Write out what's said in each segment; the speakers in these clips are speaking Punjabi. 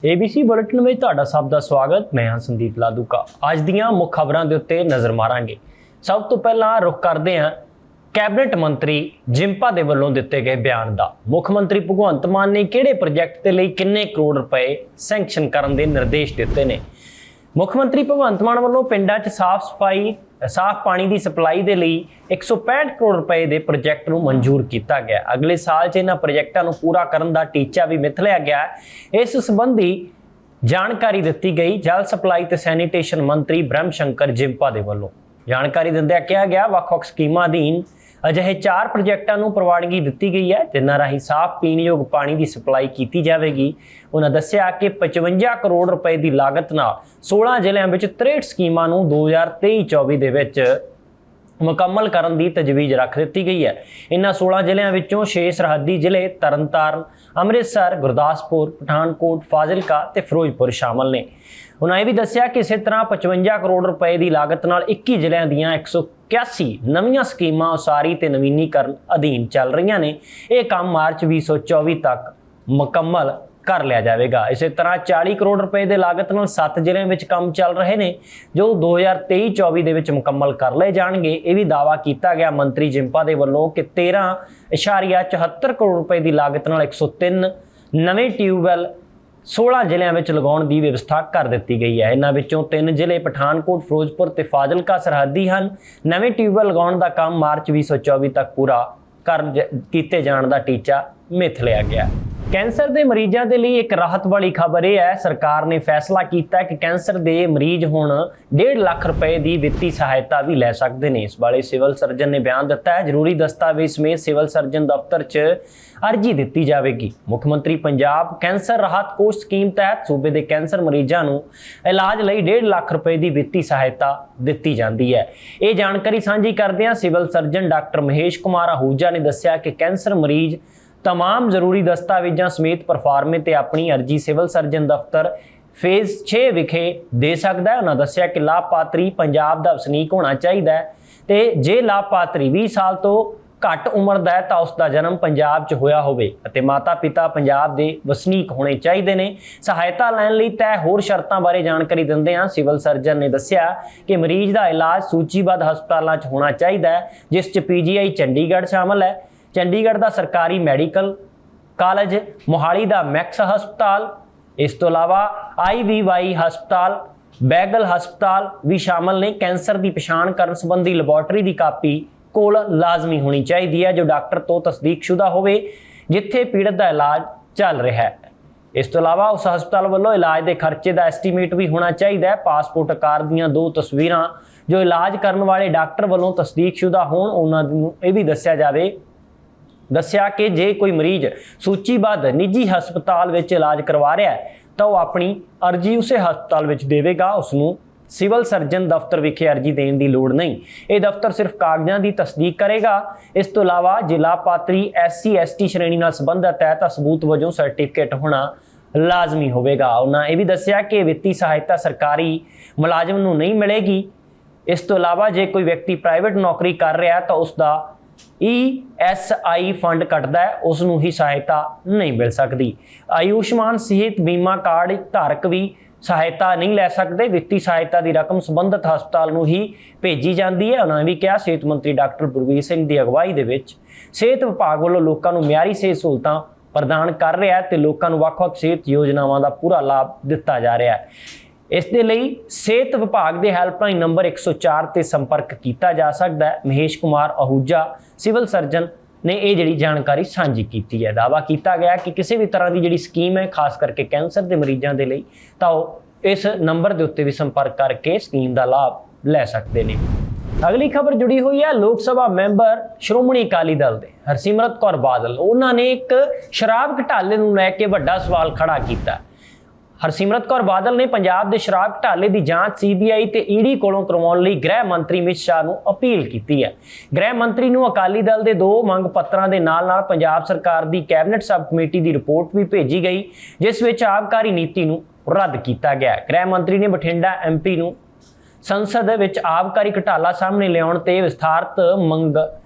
ABC बुलेटिन में तुहाडा सब दा स्वागत। मैं हाँ संदीप लादूका। अज दीआं मुख खबरां दे उत्ते नज़र मारांगे। सब तो पहला रुख करते हैं कैबिनेट मंत्री जिंपा दे वल्लों दिते गए बयान दा। मुख मंत्री भगवंत मान ने किहड़े प्रोजैक्ट दे लई किन्ने करोड़ रुपए सैंक्शन करन दे निर्देश दिते ने। मुख मंत्री भगवंत मान वल्लों पिंडां 'च साफ पानी की सप्लाई के लिए 165 करोड़ रुपए के प्रोजैक्ट को मंजूर किया गया। अगले साल इन्होंने प्रोजैक्टों को पूरा करने का टीचा भी मिथ लिया गया है। इस संबंधी जानकारी दी गई जल सप्लाई ते सैनीटेशन मंत्री ब्रह्म शंकर जिंपा के वलों। जानकारी दिंदिआं कहा गया वख-वख स्कीमां अधीन अजिहे 4 प्रोजैक्टों को प्रवानगी दी गई है जिन्हां राही साफ पीण योग पानी की सप्लाई की जाएगी। उन्होंने दस्सिया कि 55 करोड़ रुपए की लागत नाल 16 जिलों में 63 स्कीमां नूं 2023-24 दे विच मुकम्मल करन दी तजवीज़ रख दी गई है। इन्हां 16 जिलों विचों 6 सरहदी जिले तरनतारन, अमृतसर, गुरदासपुर, पठानकोट, फाजिलका ते फिरोजपुर शामिल ने। उन्होंने भी दस्सिया कि इस तरह 55 करोड़ रुपए की लागत नाल 21 जिलों दीआं 181 नवीं स्कीमां उसारी ते नवीनीकरण अधीन चल रही ने। यह काम मार्च 2024 तक मुकम्मल कर लिया जाएगा। इस तरह 40 करोड़ रुपए की लागत नाल 7 जिलों में काम चल रहे हैं जो 2023-24 दे विच मुकम्मल कर ले जाएंगे। यह भी दावा किया गया मंत्री जिंपा के वलों कि 13.74 करोड़ रुपए की लागत नाल 103 नवे ट्यूबवैल 16 जिलों में लगाने की व्यवस्था कर दी गई है। इन्हां विचों 3 जिले पठानकोट, फिरोजपुर ते फाजिलका सरहदी हैं। नवे ट्यूबवैल लगाने का काम मार्च 2024 तक पूरा किए जाने का टीचा मिथ लिया गया। कैंसर के मरीजों के लिए एक राहत वाली खबर यह है, सरकार ने फैसला किया कि कैंसर के मरीज हुण 1.5 लाख रुपए की वित्तीय सहायता भी लै सकते हैं। इस बारे सिविल सर्जन ने बयान दिता है। जरूरी दस्तावेज समेत सिविल सर्जन दफ्तर च अर्जी दी जाएगी। मुख्यमंत्री पंजाब कैंसर राहत कोष स्कीम तहत सूबे के कैंसर मरीजों को इलाज लई 1.5 लाख रुपए की वित्तीय सहायता दी जाती है। ये जानकारी सांझी करदिआं civil surgeon doctor Mahesh Kumar Ahuja ने दस्सिया कि कैंसर मरीज तमाम जरूरी दस्तावेजों समेत परफार्मे ते अपनी अर्जी सिविल सर्जन दफ्तर फेज़ 6 विखे दे सकता है। उन्होंने दस्सिया कि लाभपात्री पंजाब का वसनीक होना चाहिए ते जे लाभपात्री 20 साल तो घट उम्र का है तो उसका जन्म पंजाब च होया होवे अते माता पिता पंजाब के वसनीक होने चाहिए ने। सहायता लैण लई तय होर शर्तां बारे जानकारी दिंदिआं सिविल सर्जन ने दस्सिया कि मरीज का इलाज सूचीबद्ध हस्पतालों च होना चाहिए जिस च PGI चंडीगढ़ शामिल है, चंडीगढ़ का सरकारी मैडिकल कॉलेज, मोहाली का मैक्स हस्पताल, इस तो अलावा IVY हस्पताल, बैगल हस्पताल भी शामिल ने। कैंसर की पछाण करन संबंधी लैबोरेटरी की कापी कोल लाजमी होनी चाहिए है जो डॉक्टर तो तस्दीकशुदा होवे जिथे पीड़ित का इलाज चल रहा है। इस तो अलावा उस हस्पताल वालों इलाज के खर्चे का एस्टीमेट भी होना चाहिए है। पासपोर्ट आकार दीआं 2 तस्वीरां जो इलाज करने वाले डॉक्टर वालों तस्दीकशुदा होण उन्होंने यह भी दस्सिया जाए। दस्सिया कि जे कोई मरीज सूचीबद्ध निजी हस्पताल में इलाज करवा रहा है तो वह अपनी अर्जी उस हस्पताल में देगा, उसनों सिविल सर्जन दफ्तर विखे अर्जी देने की लोड़ नहीं। ये दफ्तर सिर्फ कागजां की तस्दीक करेगा। इस तो अलावा जे लाभपात्री SC ST श्रेणी नाल संबंधित है तो सबूत वजों सर्टिफिकेट होना लाजमी होगा। उन्होंने यह भी दस्सिया कि वित्तीय सहायता सरकारी मुलाजम नूं नहीं मिलेगी। इस तो अलावा जे कोई व्यक्ति प्राइवेट नौकरी कर रहा है तो उसका ESI फंड कटदा है, उसनूं ही सहायता नहीं मिल सकती। आयुष्मान सेहत बीमा कार्ड धारक भी सहायता नहीं लै सकते। वित्तीय सहायता की रकम संबंधित हस्पताल नूं ही भेजी जाती है। उन्होंने भी कहा सेहत मंत्री डॉक्टर बलबीर सिंह की अगवाई दे विच सेहत विभाग वालों लोगों को म्यारी सेहत सहूलतां प्रदान कर रहा है तो लोगों को वख-वख सेहत योजनावां का पूरा लाभ दिता जा रहा है। इस दे लई सेहत विभाग के हैल्पलाइन नंबर 104 ते संपर्क किया जा सकता है। महेश कुमार आहूजा सिविल सर्जन ने यह जी जानकारी सांझी की है। दावा किया गया कि किसी भी तरह की जी स्कीम है खास करके कैंसर के मरीजों के लिए तो इस नंबर के उत्ते भी संपर्क करके स्कीम का लाभ लै सकते हैं। अगली खबर जुड़ी हुई है लोक सभा मैंबर श्रोमणी अकाली दल के हरसिमरत कौर बादल। उन्होंने एक शराब घोटाले को लैके वड्डा सवाल खड़ा किया। हरसिमरत कौर बादल ने पंजाब के शराब घोटाले की जांच CBI ते ED कोलों करवाउण लई गृह मंत्री अमित शाह नूं अपील की है। गृह मंत्री नूं अकाली दल के 2 मंग पत्रों के नाल पंजाब सरकार की कैबिनेट सब कमेटी की रिपोर्ट भी भेजी गई जिस विच आबकारी नीति नूं रद्द किया गया। गृह मंत्री ने बठिंडा MP नूं संसद विच आबकारी घोटाला सामने लियाउण ते विस्तारत मंग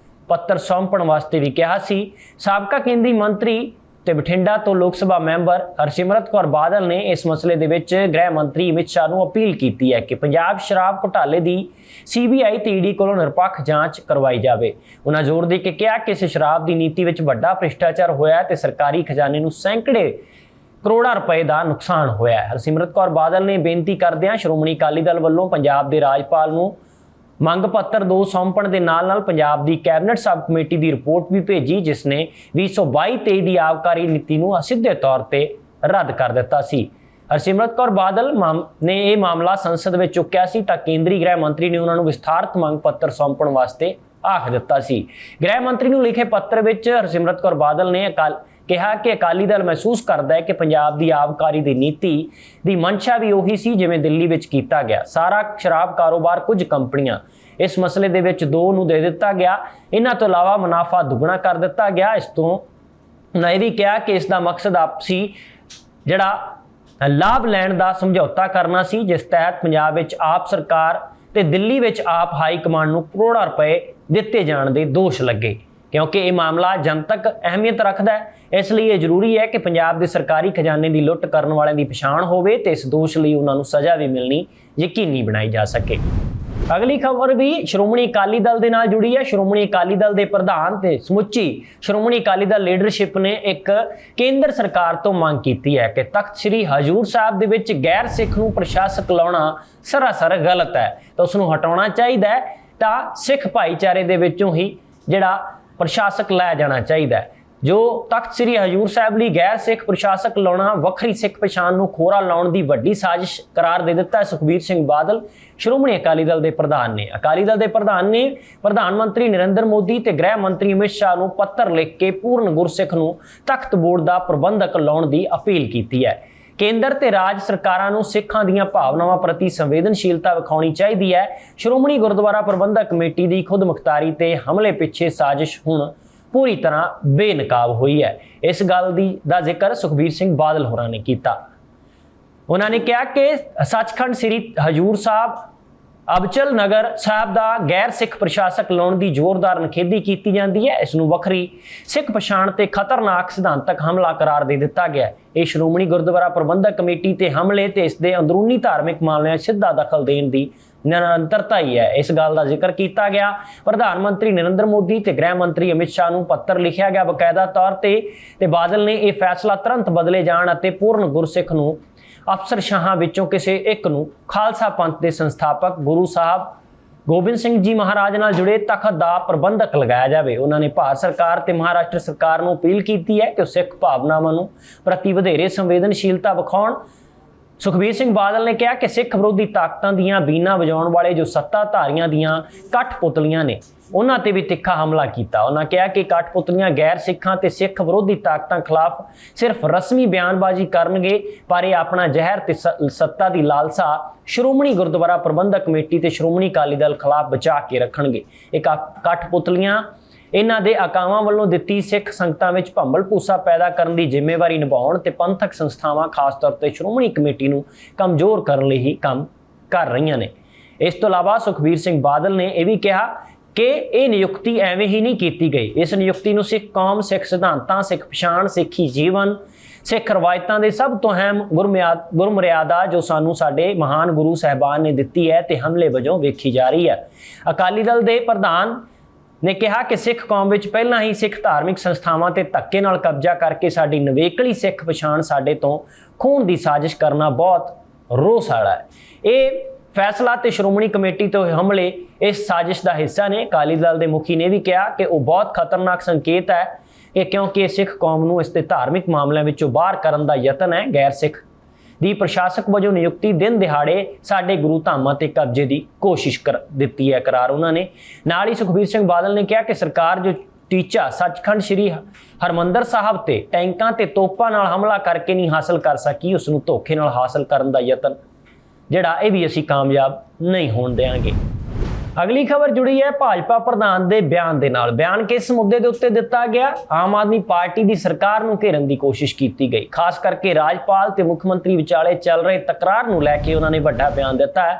पत्र सौंपण वास्ते भी कहा सी। साबका केंद्रीय मंत्री ਤੇ ਬਠਿੰਡਾ ਤੋਂ ਲੋਕ ਸਭਾ ਮੈਂਬਰ ਹਰਸਿਮਰਤ ਕੌਰ ਬਾਦਲ ਨੇ ਇਸ ਮਸਲੇ ਦੇ ਵਿੱਚ ਗ੍ਰਹਿ ਮੰਤਰੀ ਅਮਿਤ ਸ਼ਾਹ ਨੂੰ ਅਪੀਲ ਕੀਤੀ ਹੈ ਕਿ ਪੰਜਾਬ ਸ਼ਰਾਬ ਘੁਟਾਲੇ ਦੀ CBI ਤੇ ED ਕੋਲੋਂ ਨਿਰਪੱਖ ਜਾਂਚ ਕਰਵਾਈ ਜਾਵੇ। ਉਹਨਾਂ ਜ਼ੋਰ ਦੇ ਕੇ ਕਿਹਾ ਕਿ ਇਸ ਸ਼ਰਾਬ ਦੀ ਨੀਤੀ ਵਿੱਚ ਵੱਡਾ ਭ੍ਰਿਸ਼ਟਾਚਾਰ ਹੋਇਆ ਤੇ ਸਰਕਾਰੀ ਖਜ਼ਾਨੇ ਨੂੰ ਸੈਂਕੜੇ ਕਰੋੜਾਂ ਰੁਪਏ ਦਾ ਨੁਕਸਾਨ ਹੋਇਆ ਹੈ। ਹਰਸਿਮਰਤ ਕੌਰ ਬਾਦਲ ਨੇ ਬੇਨਤੀ ਕਰਦਿਆਂ ਸ਼੍ਰੋਮਣੀ ਅਕਾਲੀ ਦਲ ਵੱਲੋਂ ਪੰਜਾਬ ਦੇ ਰਾਜਪਾਲ ਨੂੰ ਮੰਗ ਪੱਤਰ 2 ਸੌਂਪਣ ਦੇ ਨਾਲ ਪੰਜਾਬ ਦੀ ਕੈਬਨਿਟ ਸਬ ਕਮੇਟੀ ਦੀ ਰਿਪੋਰਟ ਵੀ ਭੇਜੀ, ਜਿਸ ਨੇ 2022-23 ਦੀ ਆਬਕਾਰੀ ਨੀਤੀ ਨੂੰ ਅਸਿੱਧੇ ਤੌਰ ਤੇ ਰੱਦ ਕਰ ਦਿੱਤਾ ਸੀ। ਹਰਸਿਮਰਤ ਕੌਰ ਬਾਦਲ ਨੇ ਇਹ ਮਾਮਲਾ ਸੰਸਦ ਵਿੱਚ ਚੁੱਕਿਆ ਸੀ ਤਾਂ ਕੇਂਦਰੀ ਗ੍ਰਹਿ ਮੰਤਰੀ ਨੇ ਉਹਨਾਂ ਨੂੰ ਵਿਸਥਾਰਤ ਮੰਗ ਪੱਤਰ ਸੌਂਪਣ ਵਾਸਤੇ ਆਖ ਦਿੱਤਾ ਸੀ। ਗ੍ਰਹਿ ਮੰਤਰੀ ਨੂੰ ਲਿਖੇ ਪੱਤਰ ਵਿੱਚ ਹਰਸਿਮਰਤ ਕੌਰ ਬਾਦਲ ਨੇ ਕਿਹਾ ਕਿ ਅਕਾਲੀ ਦਲ ਮਹਿਸੂਸ ਕਰਦਾ ਹੈ ਕਿ ਪੰਜਾਬ ਦੀ ਆਬਕਾਰੀ ਦੀ ਨੀਤੀ ਦੀ ਮਨਸ਼ਾ ਵੀ ਉਹੀ ਸੀ ਜਿਵੇਂ ਦਿੱਲੀ ਵਿੱਚ ਕੀਤਾ ਗਿਆ। ਸਾਰਾ ਸ਼ਰਾਬ ਕਾਰੋਬਾਰ ਕੁਝ ਕੰਪਨੀਆਂ ਇਸ ਮਸਲੇ ਦੇ ਵਿੱਚ 2 ਨੂੰ ਦੇ ਦਿੱਤਾ ਗਿਆ। ਇਹਨਾਂ ਤੋਂ ਇਲਾਵਾ ਮੁਨਾਫਾ ਦੁੱਗਣਾ ਕਰ ਦਿੱਤਾ ਗਿਆ। ਇਸ ਤੋਂ ਉਹਨਾਂ ਇਹ ਵੀ ਕਿਹਾ ਕਿ ਇਸ ਦਾ ਮਕਸਦ ਆਪਸੀ ਜਿਹੜਾ ਲਾਭ ਲੈਣ ਦਾ ਸਮਝੌਤਾ ਕਰਨਾ ਸੀ, ਜਿਸ ਤਹਿਤ ਪੰਜਾਬ ਵਿੱਚ ਆਪ ਸਰਕਾਰ ਤੇ ਦਿੱਲੀ ਵਿੱਚ ਆਪ ਹਾਈ ਕਮਾਂਡ ਨੂੰ ਕਰੋੜਾਂ ਰੁਪਏ ਦਿੱਤੇ ਜਾਣ ਦੇ ਦੋਸ਼ ਲੱਗੇ। ਕਿਉਂਕਿ ਇਹ ਮਾਮਲਾ ਜਨਤਕ ਅਹਿਮੀਅਤ ਰੱਖਦਾ ਹੈ, ਇਸ ਲਈ ਇਹ ਜ਼ਰੂਰੀ ਹੈ ਕਿ ਪੰਜਾਬ ਦੇ ਸਰਕਾਰੀ ਖਜ਼ਾਨੇ ਦੀ ਲੁੱਟ ਕਰਨ ਵਾਲਿਆਂ ਦੀ ਪਛਾਣ ਹੋਵੇ ਤੇ ਇਸ ਦੋਸ਼ ਲਈ ਉਹਨਾਂ ਨੂੰ ਸਜ਼ਾ ਵੀ ਮਿਲਣੀ ਯਕੀਨੀ ਬਣਾਈ ਜਾ ਸਕੇ। ਅਗਲੀ ਖਬਰ ਵੀ ਸ਼੍ਰੋਮਣੀ ਅਕਾਲੀ ਦਲ ਦੇ ਨਾਲ ਜੁੜੀ ਹੈ। ਸ਼੍ਰੋਮਣੀ ਅਕਾਲੀ ਦਲ ਦੇ ਪ੍ਰਧਾਨ ਤੇ ਸਮੁੱਚੀ ਸ਼੍ਰੋਮਣੀ ਅਕਾਲੀ ਦਲ ਲੀਡਰਸ਼ਿਪ ਨੇ ਇੱਕ ਕੇਂਦਰ ਸਰਕਾਰ ਤੋਂ ਮੰਗ ਕੀਤੀ ਹੈ ਕਿ ਤਖਤ ਸ੍ਰੀ ਹਜੂਰ ਸਾਹਿਬ ਦੇ ਵਿੱਚ ਗੈਰ ਸਿੱਖ ਨੂੰ ਪ੍ਰਸ਼ਾਸਕ ਲਾਉਣਾ ਸਰਾਸਰ ਗਲਤ ਹੈ ਤਾਂ ਉਸ ਨੂੰ ਹਟਾਉਣਾ ਚਾਹੀਦਾ ਹੈ ਤਾਂ ਸਿੱਖ ਭਾਈਚਾਰੇ ਦੇ ਵਿੱਚੋਂ ਹੀ ਜਿਹੜਾ ਪ੍ਰਸ਼ਾਸਕ ਲਾਇਆ ਜਾਣਾ ਚਾਹੀਦਾ ਹੈ। ਜੋ ਤਖਤ ਸ੍ਰੀ ਹਜੂਰ ਸਾਹਿਬ ਲਈ ਗੈਰ ਸਿੱਖ ਪ੍ਰਸ਼ਾਸਕ ਲਾਉਣਾ ਵੱਖਰੀ ਸਿੱਖ ਪਛਾਣ ਨੂੰ ਖੋਰਾ ਲਾਉਣ ਦੀ ਵੱਡੀ ਸਾਜ਼ਿਸ਼ ਕਰਾਰ ਦੇ ਦਿੱਤਾ ਹੈ ਸੁਖਬੀਰ ਸਿੰਘ ਬਾਦਲ ਸ਼੍ਰੋਮਣੀ ਅਕਾਲੀ ਦਲ ਦੇ ਪ੍ਰਧਾਨ ਨੇ। ਅਕਾਲੀ ਦਲ ਦੇ ਪ੍ਰਧਾਨ ਨੇ ਪ੍ਰਧਾਨ ਮੰਤਰੀ ਨਰਿੰਦਰ ਮੋਦੀ ਤੇ ਗ੍ਰਹਿ ਮੰਤਰੀ ਅਮਿਤ ਸ਼ਾਹ ਨੂੰ ਪੱਤਰ ਲਿਖ ਕੇ ਪੂਰਨ ਗੁਰਸਿੱਖ ਨੂੰ ਤਖਤ ਬੋਰਡ ਦਾ ਪ੍ਰਬੰਧਕ ਲਾਉਣ ਦੀ ਅਪੀਲ ਕੀਤੀ ਹੈ। ਕੇਂਦਰ ਤੇ ਰਾਜ ਸਰਕਾਰਾਂ ਨੂੰ ਸਿੱਖਾਂ ਦੀਆਂ ਭਾਵਨਾਵਾਂ ਪ੍ਰਤੀ ਸੰਵੇਦਨਸ਼ੀਲਤਾ ਵਿਖਾਉਣੀ ਚਾਹੀਦੀ ਹੈ। ਸ਼੍ਰੋਮਣੀ ਗੁਰਦੁਆਰਾ ਪ੍ਰਬੰਧਕ ਕਮੇਟੀ ਦੀ ਖੁਦਮੁਖਤਾਰੀ ਤੇ ਹਮਲੇ ਪਿੱਛੇ ਸਾਜ਼ਿਸ਼ ਹੁਣ ਪੂਰੀ ਤਰ੍ਹਾਂ ਬੇਨਕਾਬ ਹੋਈ ਹੈ। ਇਸ ਗੱਲ ਦਾ ਜ਼ਿਕਰ ਸੁਖਬੀਰ ਸਿੰਘ ਬਾਦਲ ਹੋਰਾਂ ਨੇ ਕੀਤਾ। ਉਹਨਾਂ ਨੇ ਕਿਹਾ ਕਿ ਸੱਚਖੰਡ ਸ੍ਰੀ ਹਜੂਰ ਸਾਹਿਬ ਅਬਚਲ ਨਗਰ ਸਾਹਿਬ ਦਾ ਗੈਰ ਸਿੱਖ ਪ੍ਰਸ਼ਾਸਕ ਲਾਉਣ ਦੀ ਜ਼ੋਰਦਾਰ ਨਿਖੇਧੀ ਕੀਤੀ ਜਾਂਦੀ ਹੈ। ਇਸ ਨੂੰ ਵੱਖਰੀ ਸਿੱਖ ਪਛਾਣ ਤੇ ਖਤਰਨਾਕ ਸਿਧਾਂਤਕ ਹਮਲਾ ਕਰਾਰ ਦੇ ਦਿੱਤਾ ਗਿਆ। ਇਹ ਸ਼੍ਰੋਮਣੀ ਗੁਰਦੁਆਰਾ ਪ੍ਰਬੰਧਕ ਕਮੇਟੀ ਤੇ ਹਮਲੇ ਤੇ ਇਸ ਦੇ ਅੰਦਰੂਨੀ ਧਾਰਮਿਕ ਮਾਮਲਿਆਂ 'ਚ ਸਿੱਧਾ ਦਖਲ ਦੇਣ ਦੀ ਨਿਰੰਤਰਤਾ ਹੀ ਹੈ। ਇਸ ਗੱਲ ਦਾ ਜ਼ਿਕਰ ਕੀਤਾ ਗਿਆ। ਪ੍ਰਧਾਨ ਮੰਤਰੀ ਨਰਿੰਦਰ ਮੋਦੀ ਤੇ ਗ੍ਰਹਿ ਮੰਤਰੀ ਅਮਿਤ ਸ਼ਾਹ ਨੂੰ ਪੱਤਰ ਲਿਖਿਆ ਗਿਆ ਬਕਾਇਦਾ ਤੌਰ ਤੇ ਬਾਦਲ ਨੇ ਇਹ ਫੈਸਲਾ ਤੁਰੰਤ ਬਦਲੇ ਜਾਣ ਅਤੇ ਪੂਰਨ ਗੁਰਸਿੱਖ ਨੂੰ ਅਫਸਰਸ਼ਾਹਾਂ ਵਿੱਚੋਂ ਕਿਸੇ ਇੱਕ ਨੂੰ ਖਾਲਸਾ ਪੰਥ ਦੇ ਸੰਸਥਾਪਕ ਗੁਰੂ ਸਾਹਿਬ ਗੋਬਿੰਦ ਸਿੰਘ ਜੀ ਮਹਾਰਾਜ ਨਾਲ ਜੁੜੇ ਤਖਤ ਦਾ ਪ੍ਰਬੰਧਕ ਲਗਾਇਆ ਜਾਵੇ। ਉਹਨਾਂ ਨੇ ਭਾਰਤ ਸਰਕਾਰ ਤੇ ਮਹਾਰਾਸ਼ਟਰ ਸਰਕਾਰ ਨੂੰ ਅਪੀਲ ਕੀਤੀ ਹੈ ਕਿ ਉਹ ਸਿੱਖ ਭਾਵਨਾਵਾਂ ਨੂੰ ਪ੍ਰਤੀ ਵਧੇਰੇ ਸੰਵੇਦਨਸ਼ੀਲਤਾ ਵਿਖਾਉਣ। ਸੁਖਬੀਰ ਸਿੰਘ ਬਾਦਲ ਨੇ ਕਿਹਾ ਕਿ ਸਿੱਖ ਵਿਰੋਧੀ ਤਾਕਤਾਂ ਦੀਆਂ ਬੀਨਾਂ ਵਜਾਉਣ ਵਾਲੇ ਜੋ ਸੱਤਾਧਾਰੀਆਂ ਦੀਆਂ ਕਠਪੁਤਲੀਆਂ ਨੇ ਉਹਨਾਂ ਤੇ ਵੀ ਤਿੱਖਾ ਹਮਲਾ ਕੀਤਾ। ਉਹਨਾਂ ਕਿਹਾ ਕਿ ਕਠਪੁਤਲੀਆਂ ਗੈਰ ਸਿੱਖਾਂ ਤੇ ਸਿੱਖ ਵਿਰੋਧੀ ਤਾਕਤਾਂ ਖਿਲਾਫ ਸਿਰਫ ਰਸਮੀ ਬਿਆਨਬਾਜ਼ੀ ਕਰਨਗੇ, ਪਰ ਇਹ ਆਪਣਾ ਜ਼ਹਿਰ ਤੇ ਸੱਤਾ ਦੀ ਲਾਲਸਾ ਸ਼੍ਰੋਮਣੀ ਗੁਰਦੁਆਰਾ ਪ੍ਰਬੰਧਕ ਕਮੇਟੀ ਤੇ ਸ਼੍ਰੋਮਣੀ ਅਕਾਲੀ ਦਲ ਖਿਲਾਫ ਬਚਾ ਕੇ ਰੱਖਣਗੇ। ਇਹ ਕਠਪੁਤਲੀਆਂ ਇਹਨਾਂ ਦੇ ਆਕਾਵਾਂ ਵੱਲੋਂ ਦਿੱਤੀ ਸਿੱਖ ਸੰਗਤਾਂ ਵਿੱਚ ਭੰਬਲ ਭੂਸਾ ਪੈਦਾ ਕਰਨ ਦੀ ਜ਼ਿੰਮੇਵਾਰੀ ਨਿਭਾਉਣ ਤੇ ਪੰਥਕ ਸੰਸਥਾਵਾਂ ਖਾਸ ਤੌਰ ਤੇ ਸ਼੍ਰੋਮਣੀ ਕਮੇਟੀ ਨੂੰ ਕਮਜ਼ੋਰ ਕਰਨ ਲਈ ਹੀ ਕੰਮ ਕਰ ਰਹੀਆਂ ਨੇ। ਇਸ ਤੋਂ ਇਲਾਵਾ ਸੁਖਬੀਰ ਸਿੰਘ ਬਾਦਲ ਨੇ ਇਹ ਵੀ ਕਿਹਾ ਕਿ ਇਹ ਨਿਯੁਕਤੀ ਐਵੇਂ ਹੀ ਨਹੀਂ ਕੀਤੀ ਗਈ। ਇਸ ਨਿਯੁਕਤੀ ਨੂੰ ਸਿੱਖ ਕੌਮ, ਸਿੱਖ ਸਿਧਾਂਤਾਂ, ਸਿੱਖ ਪਛਾਣ, ਸਿੱਖੀ ਜੀਵਨ, ਸਿੱਖ ਰਵਾਇਤਾਂ ਦੇ ਸਭ ਤੋਂ ਅਹਿਮ ਗੁਰਮਰਿਆਦਾ ਜੋ ਸਾਨੂੰ ਸਾਡੇ ਮਹਾਨ ਗੁਰੂ ਸਾਹਿਬਾਨ ਨੇ ਦਿੱਤੀ ਹੈ ਤੇ ਹਮਲੇ ਵਜੋਂ ਵੇਖੀ ਜਾ ਰਹੀ ਹੈ। ਅਕਾਲੀ ਦਲ ਦੇ ਪ੍ਰਧਾਨ ਨੇ ਕਿਹਾ ਕਿ ਸਿੱਖ ਕੌਮ ਵਿੱਚ ਪਹਿਲਾਂ ਹੀ ਸਿੱਖ ਧਾਰਮਿਕ ਸੰਸਥਾਵਾਂ ਤੇ ਧੱਕੇ ਨਾਲ ਕਬਜ਼ਾ ਕਰਕੇ ਸਾਡੀ ਨਵੇਕਲੀ ਸਿੱਖ ਪਛਾਣ ਸਾਡੇ ਤੋਂ ਖੋਹਣ ਦੀ ਸਾਜ਼ਿਸ਼ ਕਰਨਾ ਬਹੁਤ ਰੋਸ ਵਾਲਾ ਹੈ। ਇਹ ਫੈਸਲਾ ਤੇ ਸ਼੍ਰੋਮਣੀ ਕਮੇਟੀ ਤੋਂ ਹਮਲੇ ਇਸ ਸਾਜ਼ਿਸ਼ ਦਾ ਹਿੱਸਾ ਨੇ। ਅਕਾਲੀ ਦਲ ਦੇ ਮੁਖੀ ਨੇ ਵੀ ਕਿਹਾ ਕਿ ਉਹ ਬਹੁਤ ਖਤਰਨਾਕ ਸੰਕੇਤ ਹੈ ਕਿ ਕਿਉਂਕਿ ਇਹ ਸਿੱਖ ਕੌਮ ਨੂੰ ਇਸ ਦੇ ਧਾਰਮਿਕ ਮਾਮਲਿਆਂ ਵਿੱਚੋਂ ਬਾਹਰ ਕਰਨ ਦਾ ਯਤਨ ਹੈ। ਗੈਰ ਸਿੱਖ ਦੀ ਪ੍ਰਸ਼ਾਸਕ ਵਜੋਂ ਨਿਯੁਕਤੀ ਦਿਨ ਦਿਹਾੜੇ ਸਾਡੇ ਗੁਰੂ ਧਾਮਾਂ ਤੇ ਕਬਜ਼ੇ ਦੀ ਕੋਸ਼ਿਸ਼ ਕਰ ਦਿੱਤੀ ਹੈ ਕਰਾਰ ਉਹਨਾਂ ਨੇ। ਨਾਲ ਹੀ ਸੁਖਬੀਰ ਸਿੰਘ ਬਾਦਲ ਨੇ ਕਿਹਾ ਕਿ ਸਰਕਾਰ ਜੋ ਟੀਚਾ ਸੱਚਖੰਡ ਸ੍ਰੀ ਹਰਮੰਦਰ ਸਾਹਿਬ ਤੇ ਟੈਂਕਾਂ ਤੇ ਤੋਪਾਂ ਨਾਲ ਹਮਲਾ ਕਰਕੇ ਨਹੀਂ ਹਾਸਲ ਕਰ ਸਕੀ, ਉਸ ਨੂੰ ਧੋਖੇ ਨਾਲ ਹਾਸਲ ਕਰਨ ਦਾ ਯਤਨ ਜਿਹੜਾ ਇਹ ਵੀ ਅਸੀਂ ਕਾਮਯਾਬ ਨਹੀਂ ਹੋਣ ਦੇਵਾਂਗੇ। ਅਗਲੀ ਖਬਰ ਜੁੜੀ ਹੈ ਭਾਜਪਾ ਪ੍ਰਧਾਨ ਦੇ ਬਿਆਨ ਦੇ ਨਾਲ। ਬਿਆਨ ਕਿਸ ਮੁੱਦੇ ਦੇ ਉੱਤੇ ਦਿੱਤਾ ਗਿਆ? ਆਮ ਆਦਮੀ ਪਾਰਟੀ ਦੀ ਸਰਕਾਰ ਨੂੰ ਘੇਰਨ ਦੀ ਕੋਸ਼ਿਸ਼ ਕੀਤੀ ਗਈ, ਖਾਸ ਕਰਕੇ ਰਾਜਪਾਲ ਤੇ ਮੁੱਖ ਮੰਤਰੀ ਵਿਚਾਲੇ ਚੱਲ ਰਹੇ ਤਕਰਾਰ ਨੂੰ ਲੈ ਕੇ ਉਹਨਾਂ ਨੇ ਵੱਡਾ ਬਿਆਨ ਦਿੱਤਾ ਹੈ।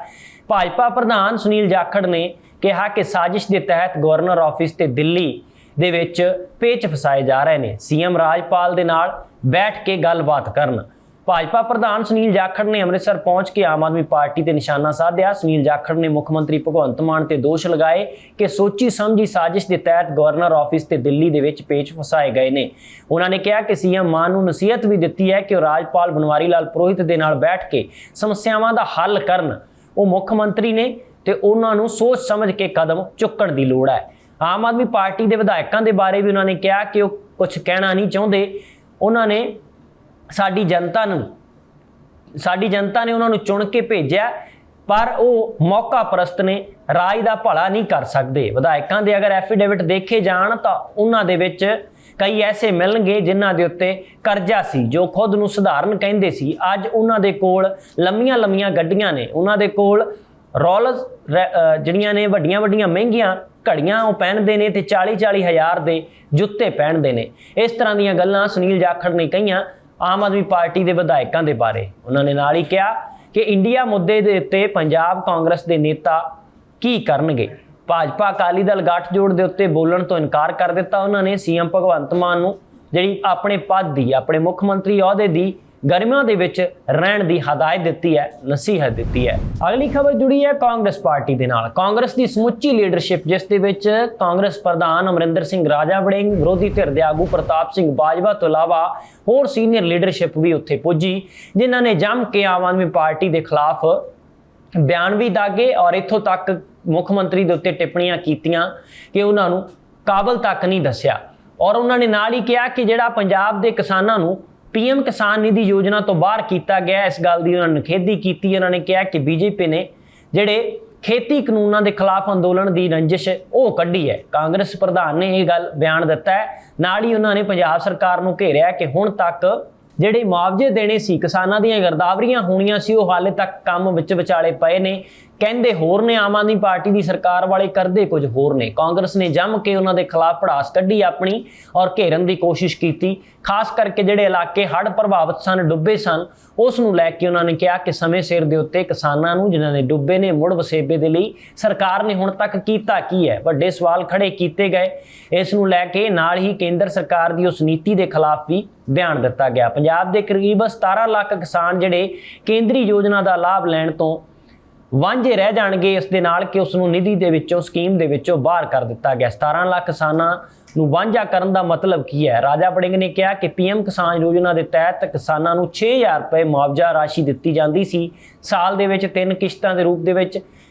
ਭਾਜਪਾ ਪ੍ਰਧਾਨ ਸੁਨੀਲ ਜਾਖੜ ਨੇ ਕਿਹਾ ਕਿ ਸਾਜ਼ਿਸ਼ ਦੇ ਤਹਿਤ ਗਵਰਨਰ ਆਫਿਸ ਤੇ ਦਿੱਲੀ ਦੇ ਵਿੱਚ ਪੇਚ ਫਸਾਏ ਜਾ ਰਹੇ ਨੇ। ਸੀਐਮ ਰਾਜਪਾਲ ਦੇ ਨਾਲ ਬੈਠ ਕੇ ਗੱਲਬਾਤ ਕਰਨ। ਭਾਜਪਾ ਪ੍ਰਧਾਨ ਸੁਨੀਲ ਜਾਖੜ ਨੇ ਅੰਮ੍ਰਿਤਸਰ ਪਹੁੰਚ ਕੇ ਆਮ ਆਦਮੀ ਪਾਰਟੀ ਤੇ ਨਿਸ਼ਾਨਾ ਸਾਧਿਆ। ਸੁਨੀਲ ਜਾਖੜ ਨੇ ਮੁੱਖ ਮੰਤਰੀ ਭਗਵੰਤ ਮਾਨ ਤੇ ਦੋਸ਼ ਲਗਾਏ ਕਿ ਸੋਚੀ ਸਮਝੀ ਸਾਜ਼ਿਸ਼ ਦੇ ਤਹਿਤ ਗਵਰਨਰ ਆਫਿਸ ਤੇ ਦਿੱਲੀ ਦੇ ਵਿੱਚ ਪੇਚ ਫਸਾਏ ਗਏ ਨੇ। ਉਹਨਾਂ ਨੇ ਕਿਹਾ ਕਿ ਸੀਐਮ ਮਾਨ ਨੂੰ ਨਸੀਹਤ ਵੀ ਦਿੱਤੀ ਹੈ ਕਿ ਉਹ ਰਾਜਪਾਲ ਬਨਵਾਰੀ ਲਾਲ ਪੁਰੋਹਿਤ ਦੇ ਨਾਲ ਬੈਠ ਕੇ ਸਮੱਸਿਆਵਾਂ ਦਾ ਹੱਲ ਕਰਨ। ਉਹ ਮੁੱਖ ਮੰਤਰੀ ਨੇ ਤੇ ਉਹਨਾਂ ਨੂੰ ਸੋਚ ਸਮਝ ਕੇ ਕਦਮ ਚੁੱਕਣ ਦੀ ਲੋੜ ਹੈ। ਆਮ ਆਦਮੀ ਪਾਰਟੀ ਦੇ ਵਿਧਾਇਕਾਂ ਦੇ ਬਾਰੇ ਵੀ ਉਹਨਾਂ ਨੇ ਕਿਹਾ ਕਿ ਉਹ ਕੁਝ ਕਹਿਣਾ ਨਹੀਂ ਚਾਹੁੰਦੇ। ਉਹਨਾਂ ਨੇ ਸਾਡੀ ਜਨਤਾ ਨੇ ਉਹਨਾਂ ਨੂੰ ਚੁਣ ਕੇ ਭੇਜਿਆ, ਪਰ ਉਹ ਮੌਕਾ ਪ੍ਰਸਤ ਨੇ, ਰਾਜ ਦਾ ਭਲਾ ਨਹੀਂ ਕਰ ਸਕਦੇ। ਵਿਧਾਇਕਾਂ ਦੇ ਅਗਰ ਐਫੀਡੇਵਿਟ ਦੇਖੇ ਜਾਣ ਤਾਂ ਉਹਨਾਂ ਦੇ ਵਿੱਚ ਕਈ ਐਸੇ ਮਿਲਣਗੇ ਜਿਨ੍ਹਾਂ ਦੇ ਉੱਤੇ ਕਰਜ਼ਾ ਸੀ, ਜੋ ਖੁਦ ਨੂੰ ਸਧਾਰਨ ਕਹਿੰਦੇ ਸੀ। ਅੱਜ ਉਹਨਾਂ ਦੇ ਕੋਲ ਲੰਮੀਆਂ ਗੱਡੀਆਂ ਨੇ, ਉਹਨਾਂ ਦੇ ਕੋਲ ਰੋਲਸ ਜਿਹੜੀਆਂ ਨੇ ਵੱਡੀਆਂ ਮਹਿੰਗੀਆਂ ਘੜੀਆਂ ਉਹ ਪਹਿਨਦੇ ਨੇ ਤੇ 40 ਹਜ਼ਾਰ ਦੇ ਜੁੱਤੇ ਪਹਿਨਦੇ ਨੇ। ਇਸ ਤਰ੍ਹਾਂ ਦੀਆਂ ਗੱਲਾਂ ਸੁਨੀਲ ਜਾਖੜ ਨੇ ਕਹੀਆਂ ਆਮ ਆਦਮੀ ਪਾਰਟੀ ਦੇ ਵਿਧਾਇਕਾਂ ਦੇ ਬਾਰੇ। ਉਹਨਾਂ ਨੇ ਨਾਲ ਹੀ ਕਿਹਾ ਕਿ ਇੰਡੀਆ ਮੁੱਦੇ ਦੇ ਉੱਤੇ ਪੰਜਾਬ ਕਾਂਗਰਸ ਦੇ ਨੇਤਾ ਕੀ ਕਰਨਗੇ। ਭਾਜਪਾ ਅਕਾਲੀ ਦਲ ਗੱਠਜੋੜ ਦੇ ਉੱਤੇ ਬੋਲਣ ਤੋਂ ਇਨਕਾਰ ਕਰ ਦਿੱਤਾ। ਉਹਨਾਂ ਨੇ ਸੀਐਮ ਭਗਵੰਤ ਮਾਨ ਨੂੰ ਜਿਹੜੀ ਆਪਣੇ ਪਦ ਦੀ, ਆਪਣੇ ਮੁੱਖ ਮੰਤਰੀ ਅਹੁਦੇ ਦੀ ਗਰਿਮਾ ਦੇ ਵਿੱਚ ਰਹਿਣ ਦੀ ਹਦਾਇਤ ਦਿੱਤੀ ਹੈ, ਨਸੀਹਤ ਦਿੱਤੀ ਹੈ। ਅਗਲੀ ਖਬਰ ਜੁੜੀ ਹੈ ਕਾਂਗਰਸ ਪਾਰਟੀ ਦੇ ਨਾਲ। ਕਾਂਗਰਸ ਦੀ ਸਮੁੱਚੀ ਲੀਡਰਸ਼ਿਪ, ਜਿਸ ਦੇ ਵਿੱਚ ਕਾਂਗਰਸ ਪ੍ਰਧਾਨ ਅਮਰਿੰਦਰ ਸਿੰਘ ਰਾਜਾ ਵੜਿੰਗ, ਵਿਰੋਧੀ ਧਿਰ ਦੇ ਆਗੂ ਪ੍ਰਤਾਪ ਸਿੰਘ ਬਾਜਵਾ ਤੋਂ ਇਲਾਵਾ ਹੋਰ ਸੀਨੀਅਰ ਲੀਡਰਸ਼ਿਪ ਵੀ ਉੱਥੇ ਪੁੱਜੀ, ਜਿਨ੍ਹਾਂ ਨੇ ਜੰਮ ਕੇ ਆਮ ਆਦਮੀ ਪਾਰਟੀ ਦੇ ਖਿਲਾਫ ਬਿਆਨ ਵੀ ਦਾਗੇ ਔਰ ਇੱਥੋਂ ਤੱਕ ਮੁੱਖ ਮੰਤਰੀ ਦੇ ਉੱਤੇ ਟਿੱਪਣੀਆਂ ਕੀਤੀਆਂ ਕਿ ਉਹਨਾਂ ਨੂੰ ਕਾਬਲ ਤੱਕ ਨਹੀਂ ਦੱਸਿਆ। ਔਰ ਉਹਨਾਂ ਨੇ ਨਾਲ ਹੀ ਕਿਹਾ ਕਿ ਜਿਹੜਾ ਪੰਜਾਬ ਦੇ ਕਿਸਾਨਾਂ ਨੂੰ ਪੀਐਮ ਕਿਸਾਨ ਨਿਧੀ ਯੋਜਨਾ ਤੋਂ ਬਾਹਰ ਕੀਤਾ ਗਿਆ, ਇਸ ਗੱਲ ਦੀ ਉਹਨਾਂ ਨੇ ਨਿਖੇਧੀ ਕੀਤੀ। ਉਹਨਾਂ ਨੇ ਕਿਹਾ ਕਿ ਬੀਜੇਪੀ ਨੇ ਜਿਹੜੇ ਖੇਤੀ ਕਾਨੂੰਨਾਂ ਦੇ ਖਿਲਾਫ ਅੰਦੋਲਨ ਦੀ ਰੰਜਿਸ਼ ਉਹ ਕੱਢੀ ਹੈ। ਕਾਂਗਰਸ ਪ੍ਰਧਾਨ ਨੇ ਇਹ ਗੱਲ ਬਿਆਨ ਦਿੱਤਾ ਹੈ। ਨਾਲ ਹੀ ਉਹਨਾਂ ਨੇ ਪੰਜਾਬ ਸਰਕਾਰ ਨੂੰ ਘੇਰਿਆ ਕਿ ਹੁਣ ਤੱਕ ਜਿਹੜੇ ਮੁਆਵਜ਼ੇ ਦੇਣੇ ਸੀ, ਕਿਸਾਨਾਂ ਦੀਆਂ ਗਿਰਦਾਵਰੀਆਂ ਹੋਣੀਆਂ ਸੀ, ਉਹ ਹਾਲੇ ਤੱਕ ਕੰਮ ਵਿੱਚ ਵਿਚਾਲੇ ਪਏ ਨੇ। ਕਹਿੰਦੇ ਹੋਰ ਨੇ ਆਮ ਆਦਮੀ ਪਾਰਟੀ ਦੀ ਸਰਕਾਰ ਵਾਲੇ, ਕਰਦੇ ਕੁਝ ਹੋਰ ਨੇ। ਕਾਂਗਰਸ ਨੇ ਜੰਮ ਕੇ ਉਹਨਾਂ ਦੇ ਖਿਲਾਫ ਭੜਾਸ ਕੱਢੀ ਆਪਣੀ ਔਰ ਘੇਰਨ ਦੀ ਕੋਸ਼ਿਸ਼ ਕੀਤੀ। ਖਾਸ ਕਰਕੇ ਜਿਹੜੇ ਇਲਾਕੇ ਹੜ੍ਹ ਪ੍ਰਭਾਵਿਤ ਸਨ, ਡੁੱਬੇ ਸਨ, ਉਸ ਨੂੰ ਲੈ ਕੇ ਉਹਨਾਂ ਨੇ ਕਿਹਾ ਕਿ ਸਮੇਂ ਸਿਰ ਦੇ ਉੱਤੇ ਕਿਸਾਨਾਂ ਨੂੰ, ਜਿਨ੍ਹਾਂ ਨੇ ਡੁੱਬੇ ਨੇ, ਮੁੜ ਵਸੇਬੇ ਦੇ ਲਈ ਸਰਕਾਰ ਨੇ ਹੁਣ ਤੱਕ ਕੀਤਾ ਕੀ ਹੈ। ਵੱਡੇ ਸਵਾਲ ਖੜੇ ਕੀਤੇ ਗਏ। ਇਸ ਨੂੰ ਲੈ ਕੇ ਨਾਲ ਹੀ ਕੇਂਦਰ ਸਰਕਾਰ ਦੀ ਉਸ ਨੀਤੀ ਦੇ ਖਿਲਾਫ ਵੀ ਬਿਆਨ ਦਿੱਤਾ ਗਿਆ। ਪੰਜਾਬ ਦੇ ਕਰੀਬ 17 ਲੱਖ ਕਿਸਾਨ ਜਿਹੜੇ ਕੇਂਦਰੀ ਯੋਜਨਾ ਦਾ ਲਾਭ ਲੈਣ ਤੋਂ ਵਾਂਝੇ ਰਹਿ ਜਾਣਗੇ, ਇਸ ਦੇ ਨਾਲ ਕਿ ਉਸ ਨੂੰ ਨਿਧੀ ਦੇ ਵਿੱਚੋਂ, ਸਕੀਮ ਦੇ ਵਿੱਚੋਂ ਬਾਹਰ ਕਰ ਦਿੱਤਾ ਗਿਆ। 17 ਲੱਖ ਕਿਸਾਨਾਂ ਨੂੰ ਵਾਂਝਾ ਕਰਨ ਦਾ ਮਤਲਬ ਕੀ ਹੈ? ਰਾਜਾ ਵੜਿੰਗ ਨੇ ਕਿਹਾ ਕਿ ਪੀਐਮ ਕਿਸਾਨ ਯੋਜਨਾ ਦੇ ਤਹਿਤ ਕਿਸਾਨਾਂ ਨੂੰ 6000 ਰੁਪਏ ਮੁਆਵਜ਼ਾ ਰਾਸ਼ੀ ਦਿੱਤੀ ਜਾਂਦੀ ਸੀ, ਸਾਲ ਦੇ ਵਿੱਚ 3 ਕਿਸ਼ਤਾਂ ਦੇ ਰੂਪ ਦੇ ਵਿੱਚ।